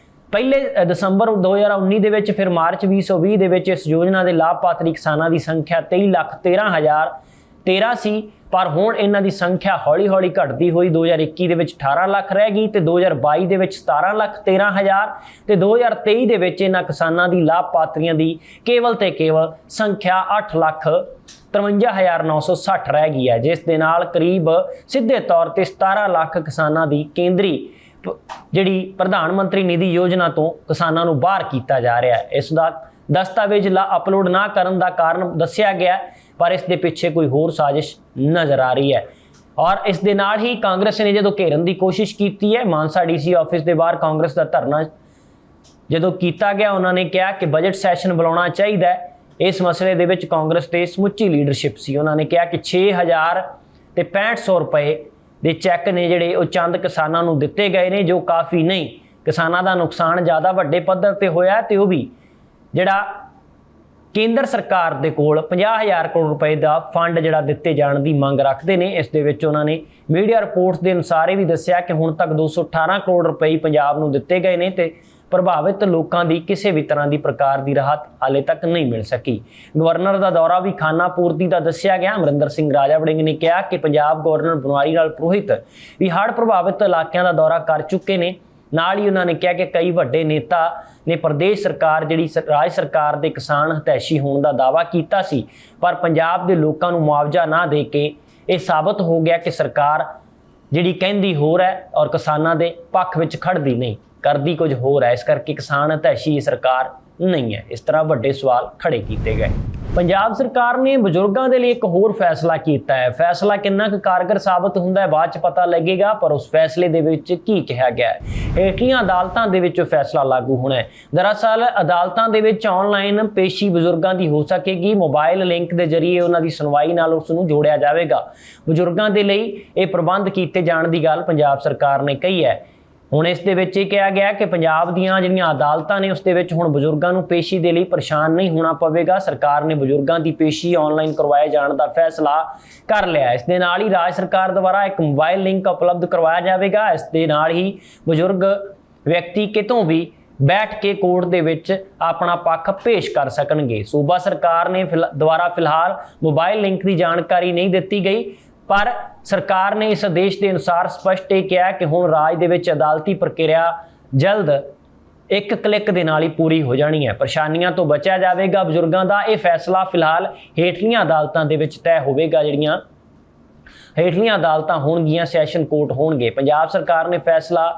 ਪਹਿਲੇ ਦਸੰਬਰ 2019 ਦੇ ਵਿੱਚ, ਫਿਰ ਮਾਰਚ 2020 ਦੇ ਵਿੱਚ ਇਸ ਯੋਜਨਾ ਦੇ ਲਾਭਪਾਤਰੀ ਕਿਸਾਨਾਂ ਦੀ ਸੰਖਿਆ 23,13,013 ਸੀ, ਪਰ ਹੁਣ ਇਹਨਾਂ ਦੀ ਸੰਖਿਆ ਹੌਲੀ ਘਟਦੀ ਹੋਈ 2021 ਦੇ ਵਿੱਚ 18 ਲੱਖ ਰਹਿ ਗਈ ਤੇ 2022 ਦੇ ਵਿੱਚ 17,13,000 ਤੇ 2023 ਦੇ ਵਿੱਚ ਇਹਨਾਂ ਕਿਸਾਨਾਂ ਦੀ ਲਾਭਪਾਤਰੀਆਂ ਦੀ ਕੇਵਲ ਤੇ ਕੇਵਲ ਸੰਖਿਆ 8,53,960 ਰਹਿ ਗਈ ਹੈ, ਜਿਸ ਦੇ ਨਾਲ ਕਰੀਬ ਸਿੱਧੇ ਤੌਰ ਤੇ 17 ਲੱਖ ਕਿਸਾਨਾਂ ਦੀ ਕੇਂਦਰੀ ਜਿਹੜੀ ਪ੍ਰਧਾਨ ਮੰਤਰੀ ਨਿਧੀ ਯੋਜਨਾ ਤੋਂ ਕਿਸਾਨਾਂ ਨੂੰ ਬਾਹਰ ਕੀਤਾ ਜਾ ਰਿਹਾ ਹੈ। ਇਸ ਦਾ ਦਸਤਾਵੇਜ਼ ਅਪਲੋਡ ਨਾ ਕਰਨ ਦਾ ਕਾਰਨ ਦੱਸਿਆ ਗਿਆ, ਪਰ ਇਸ ਦੇ ਪਿੱਛੇ ਕੋਈ ਹੋਰ ਸਾਜ਼ਿਸ਼ ਨਜ਼ਰ ਆ ਰਹੀ ਹੈ। ਔਰ ਇਸ ਦੇ ਨਾਲ ਹੀ ਕਾਂਗਰਸ ਨੇ ਜਦੋਂ ਘੇਰਨ ਦੀ ਕੋਸ਼ਿਸ਼ ਕੀਤੀ ਹੈ, ਮਾਨਸਾ ਡੀਸੀ ਆਫਿਸ ਦੇ ਬਾਹਰ ਕਾਂਗਰਸ ਦਾ ਧਰਨਾ ਜਦੋਂ ਕੀਤਾ ਗਿਆ, ਉਹਨਾਂ ਨੇ ਕਿਹਾ ਕਿ ਬਜਟ ਸੈਸ਼ਨ ਬੁਲਾਉਣਾ ਚਾਹੀਦਾ ਹੈ। ਇਸ ਮਸਲੇ ਦੇ ਵਿੱਚ ਕਾਂਗਰਸ ਤੇ ਸਮੁੱਚੀ ਲੀਡਰਸ਼ਿਪ ਸੀ। ਉਹਨਾਂ ਨੇ ਕਿਹਾ ਕਿ 6,000 ਤੇ 6500 ਰੁਪਏ ਦੇ ਚੈੱਕ ਨੇ ਜਿਹੜੇ ਉਹ ਚੰਦ ਕਿਸਾਨਾਂ ਨੂੰ ਦਿੱਤੇ ਗਏ ਨੇ, ਜੋ ਕਾਫੀ ਨਹੀਂ। ਕਿਸਾਨਾਂ ਦਾ ਨੁਕਸਾਨ ਜ਼ਿਆਦਾ ਵੱਡੇ ਪੱਧਰ ਤੇ ਹੋਇਆ ਤੇ ਉਹ ਵੀ ਜਿਹੜਾ ਕੇਂਦਰ ਸਰਕਾਰ ਦੇ ਕੋਲ 50,000 ਕਰੋੜ ਰੁਪਏ ਦਾ ਫੰਡ ਜਿਹੜਾ ਦਿੱਤੇ ਜਾਣ ਦੀ ਮੰਗ ਰੱਖਦੇ ਨੇ। ਇਸ ਦੇ ਵਿੱਚ ਉਹਨਾਂ ਨੇ ਮੀਡੀਆ ਰਿਪੋਰਟਸ ਦੇ ਅਨੁਸਾਰ ਇਹ ਵੀ ਦੱਸਿਆ ਕਿ ਹੁਣ ਤੱਕ 218 ਕਰੋੜ ਰੁਪਏ ਪੰਜਾਬ ਨੂੰ ਦਿੱਤੇ ਗਏ ਨੇ ਤੇ ਪ੍ਰਭਾਵਿਤ ਲੋਕਾਂ ਦੀ ਕਿਸੇ ਵੀ ਤਰ੍ਹਾਂ ਦੀ ਪ੍ਰਕਾਰ ਦੀ ਰਾਹਤ ਹਾਲੇ ਤੱਕ ਨਹੀਂ ਮਿਲ ਸਕੀ। ਗਵਰਨਰ ਦਾ ਦੌਰਾ ਵੀ ਖਾਨਾ ਪੂਰਤੀ ਦਾ ਦੱਸਿਆ ਗਿਆ। ਅਮਰਿੰਦਰ ਸਿੰਘ ਰਾਜਾ ਵੜਿੰਗ ਨੇ ਕਿਹਾ ਕਿ ਪੰਜਾਬ ਗਵਰਨਰ ਬਨਵਾਰੀ ਲਾਲ ਪੁਰੋਹਿਤ ਵੀ ਹੜ੍ਹ ਪ੍ਰਭਾਵਿਤ ਇਲਾਕਿਆਂ ਦਾ ਦੌਰਾ ਕਰ ਚੁੱਕੇ ਨੇ। ਨਾਲ ਹੀ ਉਹਨਾਂ ਨੇ ਕਿਹਾ ਕਿ ਕਈ ਵੱਡੇ ਨੇਤਾ ਨੇ ਪ੍ਰਦੇਸ਼ ਸਰਕਾਰ, ਜਿਹੜੀ ਰਾਜ ਸਰਕਾਰ ਦੇ ਕਿਸਾਨ ਹਿਤੈਸ਼ੀ ਹੋਣ ਦਾ ਦਾਅਵਾ ਕੀਤਾ ਸੀ, ਪਰ ਪੰਜਾਬ ਦੇ ਲੋਕਾਂ ਨੂੰ ਮੁਆਵਜ਼ਾ ਨਾ ਦੇ ਕੇ ਇਹ ਸਾਬਤ ਹੋ ਗਿਆ ਕਿ ਸਰਕਾਰ ਜਿਹੜੀ ਕਹਿੰਦੀ ਹੋਰ ਹੈ ਔਰ ਕਿਸਾਨਾਂ ਦੇ ਪੱਖ ਵਿੱਚ ਖੜਦੀ ਨਹੀਂ, ਕਰਦੀ ਕੁਝ ਹੋਰ ਹੈ। ਇਸ ਕਰਕੇ ਕਿਸਾਨ ਹਿਤੈਸ਼ੀ ਸਰਕਾਰ ਨਹੀਂ ਹੈ। ਇਸ ਤਰ੍ਹਾਂ ਵੱਡੇ ਸਵਾਲ ਖੜੇ ਕੀਤੇ ਗਏ। ਪੰਜਾਬ ਸਰਕਾਰ ਨੇ ਬਜ਼ੁਰਗਾਂ ਦੇ ਲਈ ਇੱਕ ਹੋਰ ਫੈਸਲਾ ਕੀਤਾ ਹੈ। ਫੈਸਲਾ ਕਿੰਨਾ ਕੁ ਕਾਰਗਰ ਸਾਬਤ ਹੁੰਦਾ ਹੈ ਬਾਅਦ ਚ ਪਤਾ ਲੱਗੇਗਾ, ਪਰ ਉਸ ਫੈਸਲੇ ਦੇ ਵਿੱਚ ਕੀ ਕਿਹਾ ਗਿਆ ਹੈ। ਹੇਠਲੀਆਂ ਅਦਾਲਤਾਂ ਦੇ ਵਿੱਚ ਫੈਸਲਾ ਲਾਗੂ ਹੋਣਾ ਹੈ। ਦਰਅਸਲ ਅਦਾਲਤਾਂ ਦੇ ਵਿੱਚ ਆਨਲਾਈਨ ਪੇਸ਼ੀ ਬਜ਼ੁਰਗਾਂ ਦੀ ਹੋ ਸਕੇਗੀ। ਮੋਬਾਈਲ ਲਿੰਕ ਦੇ ਜ਼ਰੀਏ ਉਹਨਾਂ ਦੀ ਸੁਣਵਾਈ ਨਾਲ ਉਸ ਨੂੰ ਜੋੜਿਆ ਜਾਵੇਗਾ। ਬਜ਼ੁਰਗਾਂ ਦੇ ਲਈ ਇਹ ਪ੍ਰਬੰਧ ਕੀਤੇ ਜਾਣ ਦੀ ਗੱਲ ਪੰਜਾਬ ਸਰਕਾਰ ਨੇ ਕਹੀ ਹੈ। ਹੁਣ ਇਸ ਦੇ ਵਿੱਚ ਇਹ ਕਿਹਾ ਗਿਆ ਕਿ ਪੰਜਾਬ ਦੀਆਂ ਜਿਹੜੀਆਂ ਅਦਾਲਤਾਂ ਨੇ ਉਸ ਦੇ ਵਿੱਚ ਹੁਣ ਬਜ਼ੁਰਗਾਂ ਨੂੰ ਪੇਸ਼ੀ ਦੇ ਲਈ ਪਰੇਸ਼ਾਨ ਨਹੀਂ ਹੋਣਾ ਪਵੇਗਾ। ਸਰਕਾਰ ਨੇ ਬਜ਼ੁਰਗਾਂ ਦੀ ਪੇਸ਼ੀ ਆਨਲਾਈਨ ਕਰਵਾਏ ਜਾਣ ਦਾ ਫੈਸਲਾ ਕਰ ਲਿਆ। ਇਸ ਦੇ ਨਾਲ ਹੀ ਰਾਜ ਸਰਕਾਰ ਦੁਆਰਾ ਇੱਕ ਮੋਬਾਈਲ ਲਿੰਕ ਉਪਲਬਧ ਕਰਵਾਇਆ ਜਾਵੇਗਾ। ਇਸ ਦੇ ਨਾਲ ਹੀ ਬਜ਼ੁਰਗ ਵਿਅਕਤੀ ਕਿਤੋਂ ਵੀ ਬੈਠ ਕੇ ਕੋਰਟ ਦੇ ਵਿੱਚ ਆਪਣਾ ਪੱਖ ਪੇਸ਼ ਕਰ ਸਕਣਗੇ। ਸੂਬਾ ਸਰਕਾਰ ਨੇ ਦੁਆਰਾ ਫਿਲਹਾਲ ਮੋਬਾਈਲ ਲਿੰਕ ਦੀ ਜਾਣਕਾਰੀ ਨਹੀਂ ਦਿੱਤੀ ਗਈ, ਪਰ ਸਰਕਾਰ ਨੇ ਇਸ ਆਦੇਸ਼ ਦੇ ਅਨੁਸਾਰ ਸਪਸ਼ਟ ਇਹ ਕਿਹਾ ਕਿ ਹੁਣ ਰਾਜ ਦੇ ਵਿੱਚ ਅਦਾਲਤੀ ਪ੍ਰਕਿਰਿਆ ਜਲਦ ਇੱਕ ਕਲਿੱਕ ਦੇ ਨਾਲ ਹੀ ਪੂਰੀ ਹੋ ਜਾਣੀ ਹੈ। ਪਰੇਸ਼ਾਨੀਆਂ ਤੋਂ ਬਚਿਆ ਜਾਵੇਗਾ ਬਜ਼ੁਰਗਾਂ ਦਾ। ਇਹ ਫੈਸਲਾ ਫਿਲਹਾਲ ਹੇਠਲੀਆਂ ਅਦਾਲਤਾਂ ਦੇ ਵਿੱਚ ਤੈਅ ਹੋਵੇਗਾ। ਜਿਹੜੀਆਂ ਹੇਠਲੀਆਂ ਅਦਾਲਤਾਂ ਹੋਣਗੀਆਂ, ਸੈਸ਼ਨ ਕੋਰਟ ਹੋਣਗੇ। ਪੰਜਾਬ ਸਰਕਾਰ ਨੇ ਫੈਸਲਾ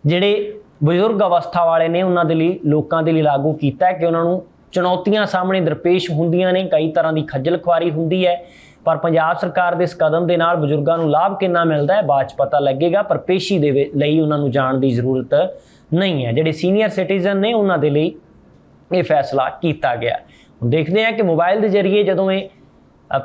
ਜਿਹੜੇ ਬਜ਼ੁਰਗ ਅਵਸਥਾ ਵਾਲੇ ਨੇ ਉਹਨਾਂ ਦੇ ਲਈ, ਲੋਕਾਂ ਦੇ ਲਈ ਲਾਗੂ ਕੀਤਾ ਹੈ ਕਿ ਉਹਨਾਂ ਨੂੰ ਚੁਣੌਤੀਆਂ ਸਾਹਮਣੇ ਦਰਪੇਸ਼ ਹੁੰਦੀਆਂ ਨੇ, ਕਈ ਤਰ੍ਹਾਂ ਦੀ ਖੱਜਲ ਖੁਆਰੀ ਹੁੰਦੀ ਹੈ, ਪਰ ਪੰਜਾਬ ਸਰਕਾਰ ਦੇ ਇਸ ਕਦਮ ਦੇ ਨਾਲ ਬਜ਼ੁਰਗਾਂ ਨੂੰ ਲਾਭ ਕਿੰਨਾ ਮਿਲਦਾ ਹੈ ਬਾਅਦ 'ਚ ਪਤਾ ਲੱਗੇਗਾ। ਪਰ ਪੇਸ਼ੀ ਦੇ ਲਈ ਉਹਨਾਂ ਨੂੰ ਜਾਣ ਦੀ ਜ਼ਰੂਰਤ ਨਹੀਂ ਹੈ। ਜਿਹੜੇ ਸੀਨੀਅਰ ਸਿਟੀਜ਼ਨ ਨੇ ਉਹਨਾਂ ਦੇ ਲਈ ਇਹ ਫੈਸਲਾ ਕੀਤਾ ਗਿਆ। ਹੁਣ ਦੇਖਦੇ ਹਾਂ ਕਿ ਮੋਬਾਈਲ ਦੇ ਜ਼ਰੀਏ ਜਦੋਂ ਇਹ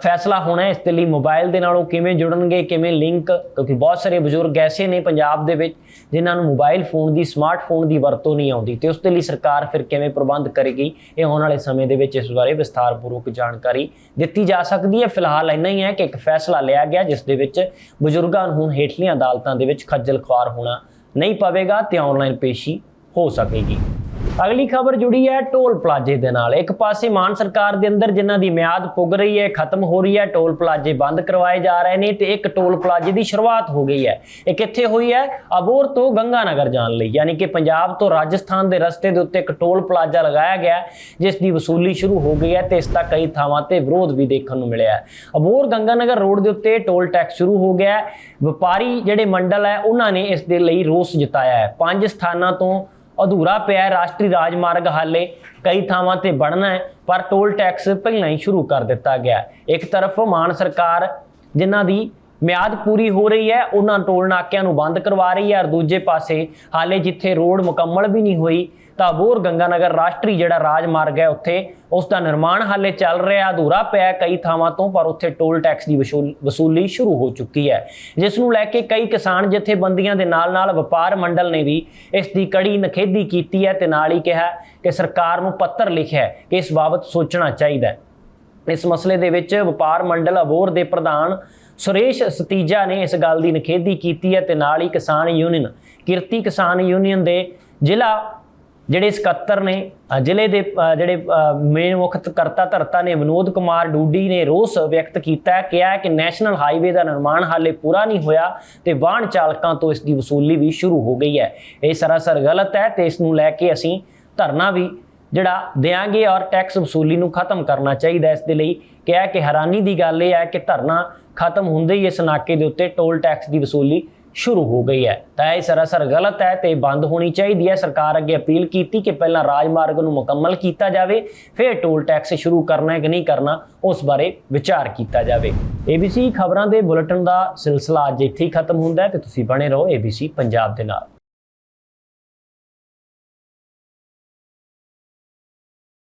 ਫੈਸਲਾ ਹੋਣਾ ਹੈ, ਇਸ ਦੇ ਲਈ ਮੋਬਾਈਲ ਦੇ ਨਾਲ ਉਹ ਕਿਵੇਂ ਜੁੜਨਗੇ, ਕਿਵੇਂ ਲਿੰਕ, ਕਿਉਂਕਿ ਬਹੁਤ ਸਾਰੇ ਬਜ਼ੁਰਗ ਐਸੇ ਨੇ ਪੰਜਾਬ ਦੇ ਵਿੱਚ ਜਿਨ੍ਹਾਂ ਨੂੰ ਮੋਬਾਈਲ ਫੋਨ ਦੀ, ਸਮਾਰਟਫੋਨ ਦੀ ਵਰਤੋਂ ਨਹੀਂ ਆਉਂਦੀ, ਤੇ ਉਸ ਦੇ ਲਈ ਸਰਕਾਰ ਫਿਰ ਕਿਵੇਂ ਪ੍ਰਬੰਧ ਕਰੇਗੀ, ਇਹ ਆਉਣ ਵਾਲੇ ਸਮੇਂ ਦੇ ਵਿੱਚ ਇਸ ਬਾਰੇ ਵਿਸਥਾਰਪੂਰਵਕ ਜਾਣਕਾਰੀ ਦਿੱਤੀ ਜਾ ਸਕਦੀ ਹੈ। ਫਿਲਹਾਲ ਇੰਨਾ ਹੀ ਹੈ ਕਿ ਇੱਕ ਫੈਸਲਾ ਲਿਆ ਗਿਆ ਜਿਸ ਦੇ ਵਿੱਚ ਬਜ਼ੁਰਗਾਂ ਨੂੰ ਹੁਣ ਹੇਠਲੀਆਂ ਅਦਾਲਤਾਂ ਦੇ ਵਿੱਚ ਖੱਜਲ ਖੁਆਰ ਹੋਣਾ ਨਹੀਂ ਪਵੇਗਾ ਤੇ ਆਨਲਾਈਨ ਪੇਸ਼ੀ ਹੋ ਸਕੇਗੀ। ਅਗਲੀ ਖਬਰ ਜੁੜੀ ਹੈ ਟੋਲ ਪਲਾਜ਼ੇ ਦੇ ਨਾਲ। ਇੱਕ ਪਾਸੇ ਮਾਨ ਸਰਕਾਰ ਦੇ ਅੰਦਰ ਜਿਨ੍ਹਾਂ ਦੀ ਮਿਆਦ ਪੁੱਗ ਰਹੀ ਹੈ, ਖਤਮ ਹੋ ਰਹੀ ਹੈ, ਟੋਲ ਪਲਾਜ਼ੇ ਬੰਦ ਕਰਵਾਏ ਜਾ ਰਹੇ ਨੇ, ਤੇ ਇੱਕ ਟੋਲ ਪਲਾਜ਼ੇ ਦੀ ਸ਼ੁਰੂਆਤ ਹੋ ਗਈ ਹੈ। ਇਹ ਕਿੱਥੇ ਹੋਈ ਹੈ? ਅਬੋਹਰ ਤੋਂ ਗੰਗਾਨਗਰ ਜਾਣ ਲਈ, ਯਾਨੀ ਕਿ ਪੰਜਾਬ ਤੋਂ ਰਾਜਸਥਾਨ ਦੇ ਰਸਤੇ ਦੇ ਉੱਤੇ ਇੱਕ ਟੋਲ ਪਲਾਜ਼ਾ ਲਗਾਇਆ ਗਿਆ ਜਿਸ ਦੀ ਵਸੂਲੀ ਸ਼ੁਰੂ ਹੋ ਗਈ ਹੈ ਤੇ ਇਸ ਦਾ ਕਈ ਥਾਵਾਂ ਤੇ ਵਿਰੋਧ ਵੀ ਦੇਖਣ ਨੂੰ ਮਿਲਿਆ ਹੈ। ਅਬੋਹਰ ਗੰਗਾਨਗਰ ਰੋਡ ਦੇ ਉੱਤੇ ਟੋਲ ਟੈਕਸ ਸ਼ੁਰੂ ਹੋ ਗਿਆ ਹੈ। ਵਪਾਰੀ ਜਿਹੜੇ ਮੰਡਲ ਹੈ ਉਹਨਾਂ ਨੇ ਇਸ ਦੇ ਲਈ ਰੋਸ ਜਤਾਇਆ ਹੈ। 5 ਸਥਾਨਾਂ ਤੋਂ ਅਧੂਰਾ ਪਿਆ ਰਾਸ਼ਟਰੀ ਰਾਜਮਾਰਗ ਹਾਲੇ ਕਈ ਥਾਵਾਂ ਤੇ ਬਣਨਾ ਹੈ, ਪਰ ਟੋਲ ਟੈਕਸ ਪਹਿਲਾਂ ਹੀ ਸ਼ੁਰੂ ਕਰ ਦਿੱਤਾ ਗਿਆ। ਇੱਕ ਤਰਫ ਮਾਨ ਸਰਕਾਰ ਜਿਨ੍ਹਾਂ ਦੀ ਮਿਆਦ ਪੂਰੀ ਹੋ ਰਹੀ ਹੈ ਉਹਨਾਂ ਟੋਲ ਨਾਕਿਆਂ ਨੂੰ ਬੰਦ ਕਰਵਾ ਰਹੀ ਹੈ, ਔਰ ਦੂਜੇ ਪਾਸੇ ਹਾਲੇ ਜਿੱਥੇ ਰੋਡ ਮੁਕੰਮਲ ਵੀ ਨਹੀਂ ਹੋਈ ਤਾਂ ਅਬੋਹਰ ਗੰਗਾਨਗਰ ਰਾਸ਼ਟਰੀ ਜਿਹੜਾ ਰਾਜਮਾਰਗ ਹੈ ਉੱਥੇ ਉਸ ਦਾ ਨਿਰਮਾਣ ਹਾਲੇ ਚੱਲ ਰਿਹਾ, ਅਧੂਰਾ ਪਿਆ ਕਈ ਥਾਵਾਂ ਤੋਂ, ਪਰ ਉੱਥੇ ਟੋਲ ਟੈਕਸ ਦੀ ਵਸੂਲੀ ਸ਼ੁਰੂ ਹੋ ਚੁੱਕੀ ਹੈ, ਜਿਸ ਨੂੰ ਲੈ ਕੇ ਕਈ ਕਿਸਾਨ ਜਥੇਬੰਦੀਆਂ ਦੇ ਨਾਲ ਵਪਾਰ ਮੰਡਲ ਨੇ ਵੀ ਇਸ ਦੀ ਕੜੀ ਨਿਖੇਧੀ ਕੀਤੀ ਹੈ ਤੇ ਨਾਲ ਹੀ ਕਿਹਾ ਕਿ ਸਰਕਾਰ ਨੂੰ ਪੱਤਰ ਲਿਖਿਆ ਕਿ ਇਸ ਬਾਬਤ ਸੋਚਣਾ ਚਾਹੀਦਾ ਹੈ। ਇਸ ਮਸਲੇ ਦੇ ਵਿੱਚ ਵਪਾਰ ਮੰਡਲ ਅਬੋਹਰ ਦੇ ਪ੍ਰਧਾਨ ਸੁਰੇਸ਼ ਸਤੀਜਾ ਨੇ ਇਸ ਗੱਲ ਦੀ ਨਿਖੇਧੀ ਕੀਤੀ ਹੈ ਤੇ ਨਾਲ ਹੀ ਕਿਸਾਨ ਯੂਨੀਅਨ, ਕਿਰਤੀ ਕਿਸਾਨ ਯੂਨੀਅਨ ਦੇ ਜ਼ਿਲ੍ਹਾ ਜਿਹੜੇ ਸਕੱਤਰ ਨੇ, ਜ਼ਿਲ੍ਹੇ ਦੇ ਜਿਹੜੇ ਮੇਨ ਮੁੱਖ ਕਰਤਾ ਧਰਤਾ ਨੇ ਵਿਨੋਦ ਕੁਮਾਰ ਡੂਡੀ ਨੇ ਰੋਸ ਵਿਅਕਤ ਕੀਤਾ, ਕਿਹਾ ਕਿ ਨੈਸ਼ਨਲ ਹਾਈਵੇ ਦਾ ਨਿਰਮਾਣ ਹਾਲੇ ਪੂਰਾ ਨਹੀਂ ਹੋਇਆ ਤੇ ਵਾਹਨ ਚਾਲਕਾਂ ਤੋਂ ਇਸ ਦੀ ਵਸੂਲੀ ਵੀ ਸ਼ੁਰੂ ਹੋ ਗਈ ਹੈ। ਇਹ ਸਰਾਸਰ ਗਲਤ ਹੈ ਤੇ ਇਸ ਨੂੰ ਲੈ ਕੇ ਅਸੀਂ ਧਰਨਾ ਵੀ ਜਿਹੜਾ ਦੇਾਂਗੇ ਔਰ ਟੈਕਸ ਵਸੂਲੀ ਨੂੰ ਖਤਮ ਕਰਨਾ ਚਾਹੀਦਾ। ਇਸ ਦੇ ਲਈ ਕਿਹਾ ਕਿ ਹੈਰਾਨੀ ਦੀ ਗੱਲ ਇਹ ਹੈ ਕਿ ਧਰਨਾ ਖਤਮ ਹੁੰਦੇ ਹੀ ਇਸ ਨਾਕੇ ਦੇ ਉੱਤੇ ਟੋਲ ਟੈਕਸ ਦੀ ਵਸੂਲੀ ਸ਼ੁਰੂ ਹੋ ਗਈ ਹੈ, ਤਾਂ ਇਹ ਸਰਾਸਰ ਗਲਤ ਹੈ ਤੇ ਬੰਦ ਹੋਣੀ ਚਾਹੀਦੀ ਹੈ। ਸਰਕਾਰ ਅੱਗੇ ਅਪੀਲ ਕੀਤੀ ਕਿ ਪਹਿਲਾਂ ਰਾਜਮਾਰਗ ਨੂੰ ਮੁਕੰਮਲ ਕੀਤਾ ਜਾਵੇ, ਫਿਰ ਟੋਲ ਟੈਕਸ ਸ਼ੁਰੂ ਕਰਨਾ ਹੈ ਕਿ ਨਹੀਂ ਕਰਨਾ ਉਸ ਬਾਰੇ ਵਿਚਾਰ ਕੀਤਾ ਜਾਵੇ। ABC ਖਬਰਾਂ ਦੇ ਬੁਲੇਟਿਨ ਦਾ ਸਿਲਸਿਲਾ ਅੱਜ ਇੱਥੇ ਹੀ ਖਤਮ ਹੁੰਦਾ ਹੈ ਤੇ ਤੁਸੀਂ ਬਣੇ ਰਹੋ ABC ਪੰਜਾਬ ਦੇ ਨਾਲ।